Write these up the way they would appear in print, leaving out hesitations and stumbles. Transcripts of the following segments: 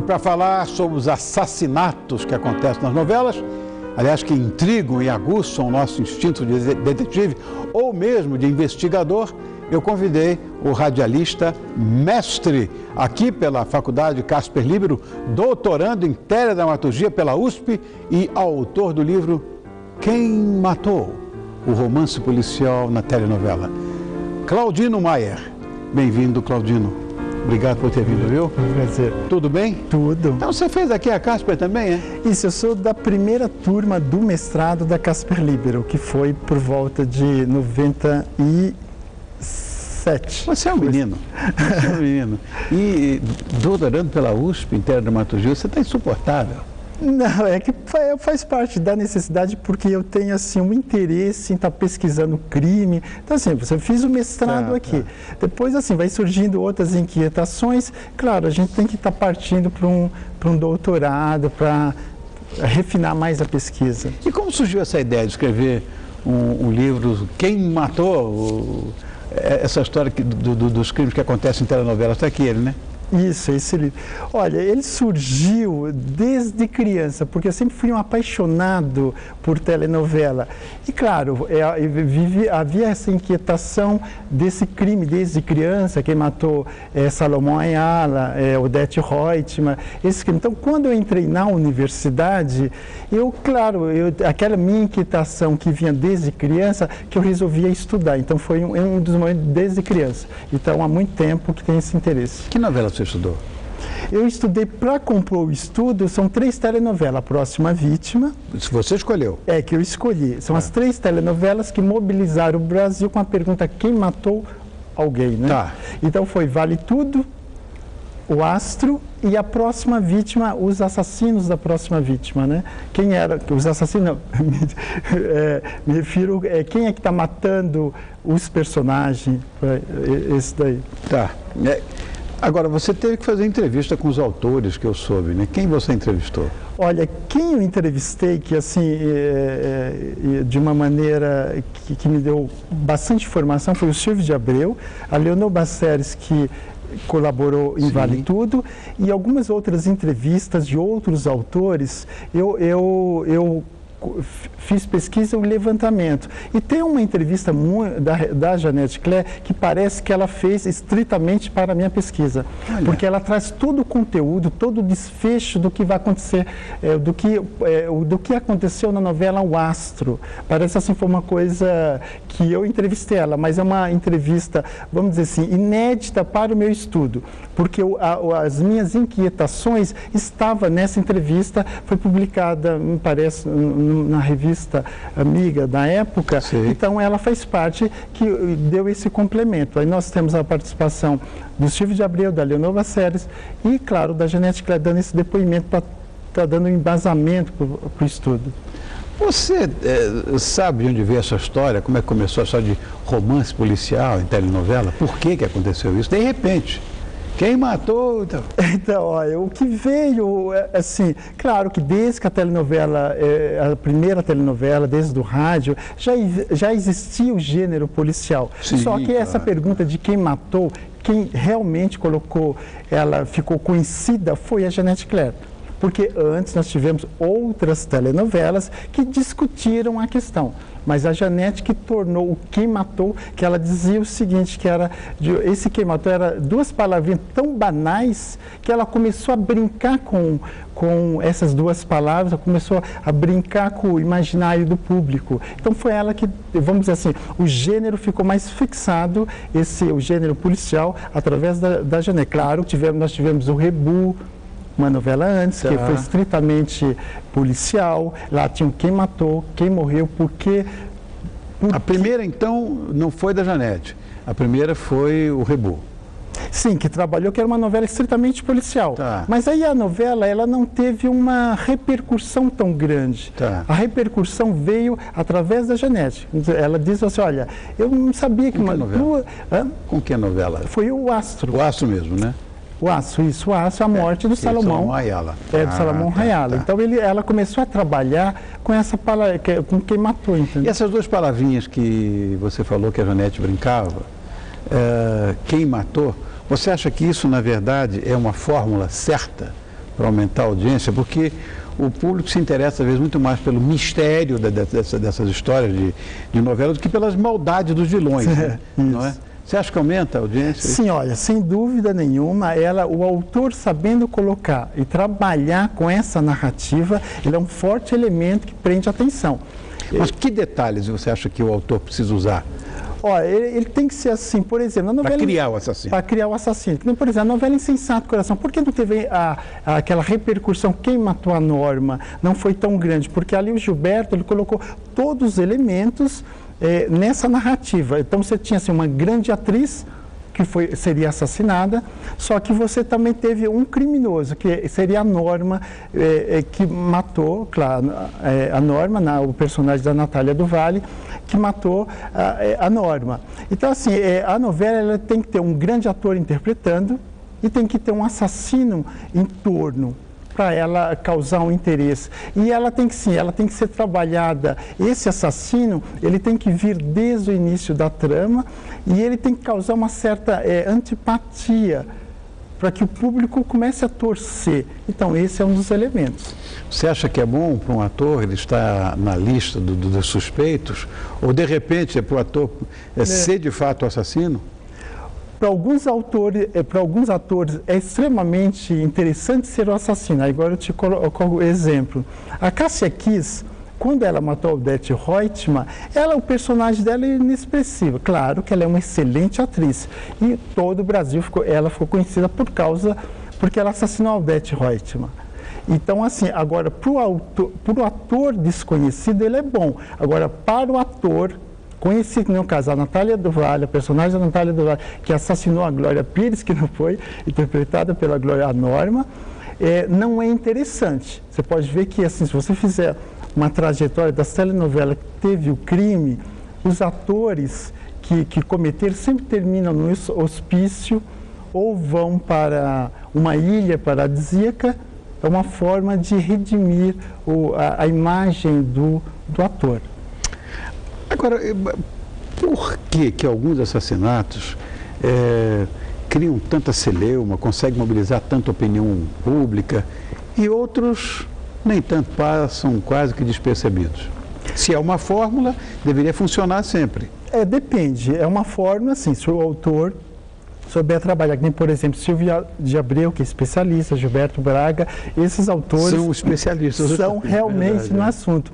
para falar sobre os assassinatos que acontecem nas novelas, aliás, que intrigam e aguçam o nosso instinto de detetive ou mesmo de investigador, eu convidei o radialista mestre aqui pela Faculdade Casper Libero, doutorando em teledramaturgia pela USP e autor do livro Quem Matou? O romance policial na telenovela. Claudino Maier. Bem-vindo, Claudino. Obrigado por ter vindo, viu? Prazer. Tudo bem? Tudo. Então você fez aqui a Casper também, é? Isso, eu sou da primeira turma do mestrado da Casper Libero, que foi por volta de 97. Você é um menino. Você é um menino. E doutorando pela USP em teledramaturgia, você está insuportável. Não, é que faz parte da necessidade, porque eu tenho assim um interesse em estar pesquisando crime. Então assim, eu fiz o mestrado aqui. Depois assim, vai surgindo outras inquietações. Claro, a gente tem que estar partindo para um doutorado, para refinar mais a pesquisa. E como surgiu essa ideia de escrever um livro, Quem Matou? Essa história dos crimes que acontecem em telenovelas, está aqui ele, né? Isso, esse livro. Olha, ele surgiu desde criança, porque eu sempre fui um apaixonado por telenovela. E claro, havia essa inquietação desse crime desde criança, quem matou Salomão Ayala, Odete Roitman, esse crime. Então, quando eu entrei na universidade, aquela minha inquietação que vinha desde criança, que eu resolvia estudar. Então, foi um dos momentos desde criança. Então, há muito tempo que tem esse interesse. Que novela você estudou? Eu estudei, para compor o estudo, são 3 telenovelas. A Próxima Vítima. Você escolheu? É, que eu escolhi. São as 3 telenovelas que mobilizaram o Brasil com a pergunta: quem matou alguém, né? Tá. Então foi Vale Tudo, O Astro e A Próxima Vítima, os assassinos da Próxima Vítima, né? Quem era, os assassinos, me refiro, quem é que está matando os personagens, esse daí. Tá. Agora, você teve que fazer entrevista com os autores que eu soube, né? Quem você entrevistou? Olha, quem eu entrevistei, que assim, de uma maneira que me deu bastante informação, foi o Silvio de Abreu, a Leonor Baceres, que colaborou em Vale Tudo, e algumas outras entrevistas de outros autores. Eu fiz pesquisa e levantamento. E tem uma entrevista da Janete Claire que parece que ela fez estritamente para a minha pesquisa. Olha. Porque ela traz todo o conteúdo, todo o desfecho do que vai acontecer, do que aconteceu na novela O Astro. Parece assim, foi uma coisa que eu entrevistei ela, mas é uma entrevista, vamos dizer assim, inédita para o meu estudo. Porque as minhas inquietações estavam nessa entrevista, foi publicada, me parece, na revista amiga da época. Sim. Então ela faz parte, que deu esse complemento. Aí nós temos a participação do Silvio de Abreu, da Leonor Baceres e, claro, da Janete Claire, dando esse depoimento para estar dando um embasamento para o estudo. Você sabe de onde veio essa história? Como é que começou a história de romance policial em telenovela? Por que aconteceu isso? De repente. Quem matou? Então, olha, o que veio, assim, claro que desde que a telenovela, a primeira telenovela, desde o rádio, já existia o gênero policial. Sim, só que essa pergunta de quem matou, quem realmente ela ficou conhecida, foi a Janete Claire. Porque antes nós tivemos outras telenovelas que discutiram a questão. Mas a Janete que tornou o Quem Matou, que ela dizia o seguinte, que esse Quem Matou era 2 palavrinhas tão banais que ela começou a brincar com essas 2 palavras, ela começou a brincar com o imaginário do público. Então foi ela que, vamos dizer assim, o gênero ficou mais fixado, o gênero policial, através da Janete. Claro, nós tivemos o Rebu, uma novela antes, que foi estritamente policial. Lá tinha Quem Matou, Quem Morreu, por quê. A primeira, então, não foi da Janete. A primeira foi o Rebu. Sim, que trabalhou, que era uma novela estritamente policial. Tá. Mas aí a novela, ela não teve uma repercussão tão grande. Tá. A repercussão veio através da Janete. Ela disse assim, olha, eu não sabia que... Com que novela? Com que novela? Foi o Astro. O Astro mesmo, né? O Aço, isso, o Aço, a morte do Salomão Ayala. Do Salomão Ayala. Então ela começou a trabalhar com essa palavra, com quem matou, entendeu? E essas 2 palavrinhas que você falou que a Janete brincava, quem matou, você acha que isso, na verdade, é uma fórmula certa para aumentar a audiência, porque o público se interessa, às vezes, muito mais pelo mistério dessas histórias de novela do que pelas maldades dos vilões, né? Não é? Você acha que aumenta a audiência? Sim, olha, sem dúvida nenhuma, o autor sabendo colocar e trabalhar com essa narrativa, ele é um forte elemento que prende a atenção. Mas que detalhes você acha que o autor precisa usar? Olha, ele tem que ser assim, por exemplo, a novela... Para criar o assassino. Para criar o assassino. Por exemplo, a novela Insensato Coração, por que não teve aquela repercussão, quem matou a Norma, não foi tão grande? Porque ali o Gilberto, ele colocou todos os elementos nessa narrativa. Então você tinha assim, uma grande atriz que seria assassinada, só que você também teve um criminoso, que seria a Norma, que matou, claro, a Norma, o personagem da Natália do Vale, que matou a Norma. Então, assim, a novela ela tem que ter um grande ator interpretando e tem que ter um assassino em torno, para ela causar um interesse. E ela tem que, sim, ela tem que ser trabalhada. Esse assassino, ele tem que vir desde o início da trama e ele tem que causar uma certa antipatia para que o público comece a torcer. Então, esse é um dos elementos. Você acha que é bom para um ator ele estar na lista dos suspeitos? Ou, de repente, para o ator ser de fato o assassino? Para alguns atores é extremamente interessante ser o assassino. Agora eu te coloco o exemplo. A Cássia Kiss, quando ela matou a Odete Reutemann, o personagem dela é inexpressivo. Claro que ela é uma excelente atriz. E todo o Brasil ela ficou conhecida porque ela assassinou a Odete Reutemann. Então, assim, agora, para o ator desconhecido, ele é bom. Agora, para o ator conhecido, no caso, a Natália do Vale, a personagem da Natália do Vale, que assassinou a Glória Pires, que não foi interpretada pela Glória Norma, não é interessante. Você pode ver que, assim, se você fizer uma trajetória das telenovelas que teve o crime, os atores que cometeram sempre terminam no hospício ou vão para uma ilha paradisíaca. É uma forma de redimir a imagem do ator. Agora, por que alguns assassinatos criam tanta celeuma, conseguem mobilizar tanta opinião pública e outros nem tanto, passam quase que despercebidos? Se é uma fórmula, deveria funcionar sempre. Depende. É uma fórmula, assim, se o autor souber trabalhar, como, por exemplo, Silvia de Abreu, que é especialista, Gilberto Braga, esses autores são especialistas. São realmente no assunto.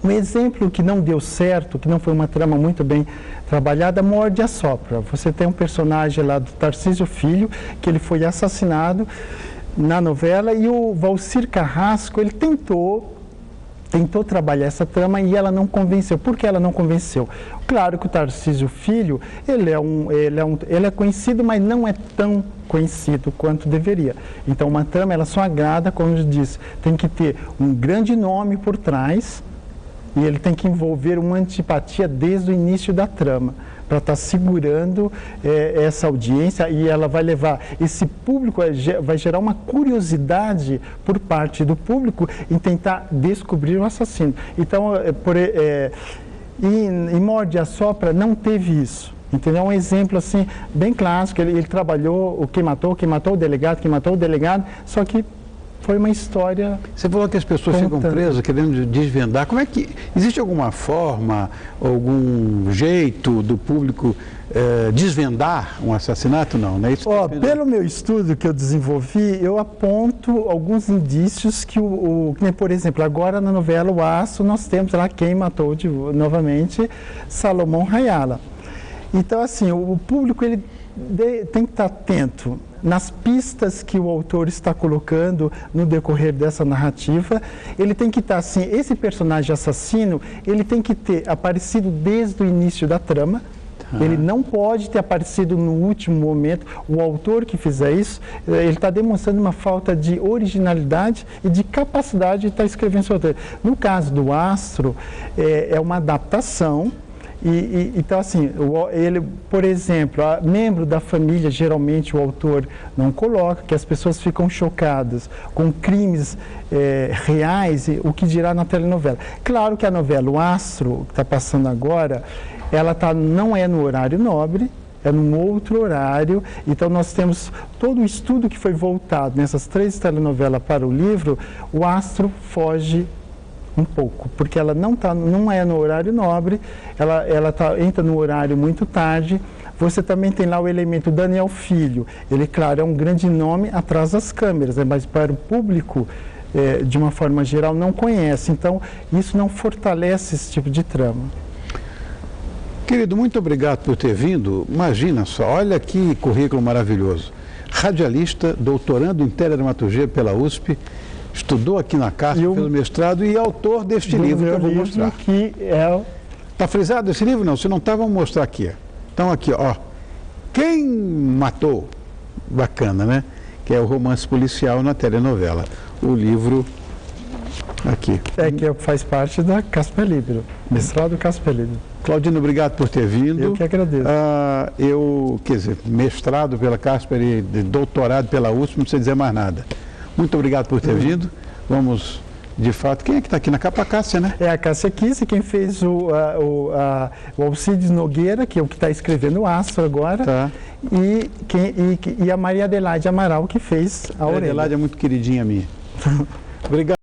Um exemplo que não deu certo, que não foi uma trama muito bem trabalhada, Morde e Assopra. Você tem um personagem lá do Tarcísio Filho, que ele foi assassinado na novela, e o Valcir Carrasco, ele tentou trabalhar essa trama e ela não convenceu. Por que ela não convenceu? Claro que o Tarcísio Filho, ele é conhecido, mas não é tão conhecido quanto deveria. Então, uma trama, ela só agrada, como eu disse, tem que ter um grande nome por trás, e ele tem que envolver uma antipatia desde o início da trama, para estar segurando essa audiência, e ela vai levar esse público, vai gerar uma curiosidade por parte do público em tentar descobrir o assassino. Então, em Morde e Assopra não teve isso. Entendeu? Um exemplo assim, bem clássico, ele trabalhou o quem matou o delegado, só que foi uma história... Você falou que as pessoas ficam presas, querendo desvendar. Como é que... Existe alguma forma, algum jeito do público desvendar um assassinato? Não, não é isso? Pelo meu estudo que eu desenvolvi, eu aponto alguns indícios que por exemplo, agora na novela O Aço, nós temos lá quem matou novamente Salomão Rayala. Então, assim, o público ele tem que estar atento nas pistas que o autor está colocando no decorrer dessa narrativa. Ele tem que estar assim, esse personagem assassino, ele tem que ter aparecido desde o início da trama. Ele não pode ter aparecido no último momento. O autor que fizer isso, ele está demonstrando uma falta de originalidade e de capacidade de estar escrevendo seu roteiro. No caso do Astro, é uma adaptação. Então, assim, ele, por exemplo, membro da família, geralmente o autor não coloca, que as pessoas ficam chocadas com crimes reais, o que dirá na telenovela. Claro que a novela O Astro, que está passando agora, ela não é no horário nobre, é num outro horário. Então nós temos todo o estudo que foi voltado nessas 3 telenovelas para o livro. O astro foge um pouco, porque ela não é no horário nobre, ela entra no horário muito tarde. Você também tem lá o elemento Daniel Filho. Ele, claro, é um grande nome atrás das câmeras, né? Mas para o público, de uma forma geral, não conhece. Então, isso não fortalece esse tipo de trama. Querido, muito obrigado por ter vindo. Imagina só, olha que currículo maravilhoso. Radialista, doutorando em teledramaturgia pela USP, estudou aqui na CASP pelo mestrado e autor deste livro que eu vou mostrar. Que é... Está frisado esse livro? Não, se não está, vamos mostrar aqui. Então, aqui, ó. Quem matou? Bacana, né? Que é o romance policial na telenovela. O livro aqui. Que faz parte da Casper Libero, mestrado Casper Libero. Claudino, obrigado por ter vindo. Eu que agradeço. Quer dizer, mestrado pela Casper e doutorado pela USP, não precisa dizer mais nada. Muito obrigado por ter vindo. Vamos, de fato, quem é que está aqui na capa? A Cássia, né? É a Cássia Kiss, quem fez o Alcides Nogueira, que é o que está escrevendo o Astro agora, tá. E a Maria Adelaide Amaral, que fez a Orelha. A Adelaide é muito queridinha minha. Obrigado.